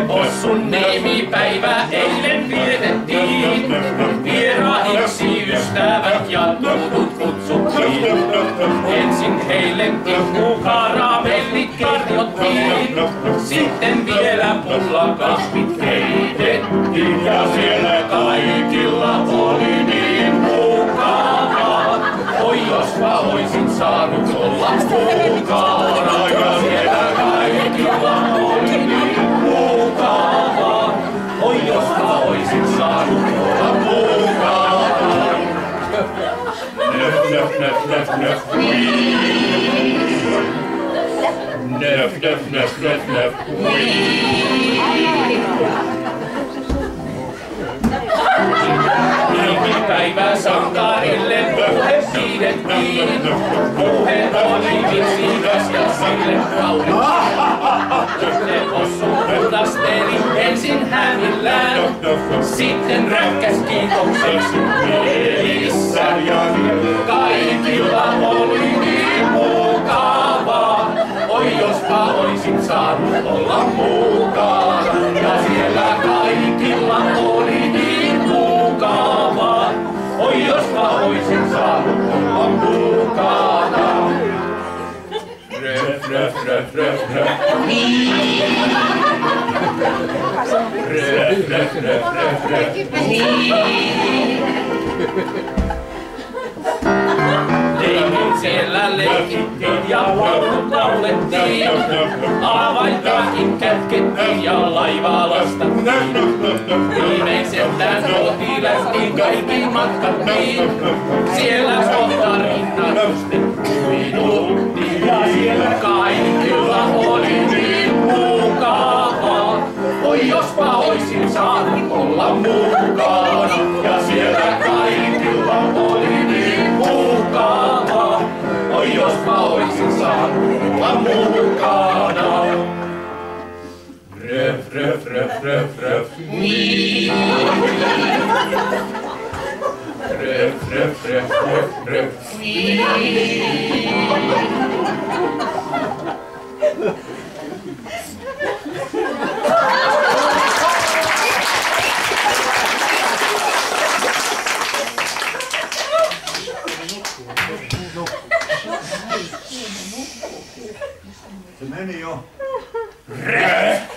Possun nimipäivä eilen vietettiin. Vieraiksi ystävät ja tutut kutsuttiin. Ensin heille karamellit tarjottiin. Sitten vielä pullakahvit keitettiin. Ja siellä kaikilla oli niin mukavaa. Oi jospa oisin saanut olla mukana. Ja siellä kaikilla oli niin mukavaa. Oi jospa oisin saanut olla mukana. Nöf, nöf, nöf, nöf, nöf. Nöf, nöf, nöf, nöf, nöf. Nimipäivä sankarille puhe pidettiin. Puhe oli vitsikäs ja sille kaunis. Ne possu puhdasteli ensin hämillään. Sitten rökkäs kiitokseksi mielissä. Ja kaikilla oli niin mukavaa. Oi jospa oisin saanut olla mukana. Ja siellä kaikilla oli niin mukavaa. Oi jospa oisin saanut olla mukana. Röf, röf, röf, röf, röf. Röf, röf, röf, röf, röf. Leikin siellä leikittiin ja laulut laulettiin. Avaintakin kätkettiin ja laivaa lastattiin. Viimeiseltään kotiin lähtiin kaikki matkattiin. Siellä kohta rinnatusten kuiduttiin. Ja siellä kaikilla oli niin mukavaa. Oi jospa oisin saanut olla mukana. Ja siellä kaikilla oli niin mukavaa. Oi jospa oisin saanut olla mukana. Röf, röf, röf, röf, röf. Röf, röf, röf, röf, röf. Se meni jo. Röf!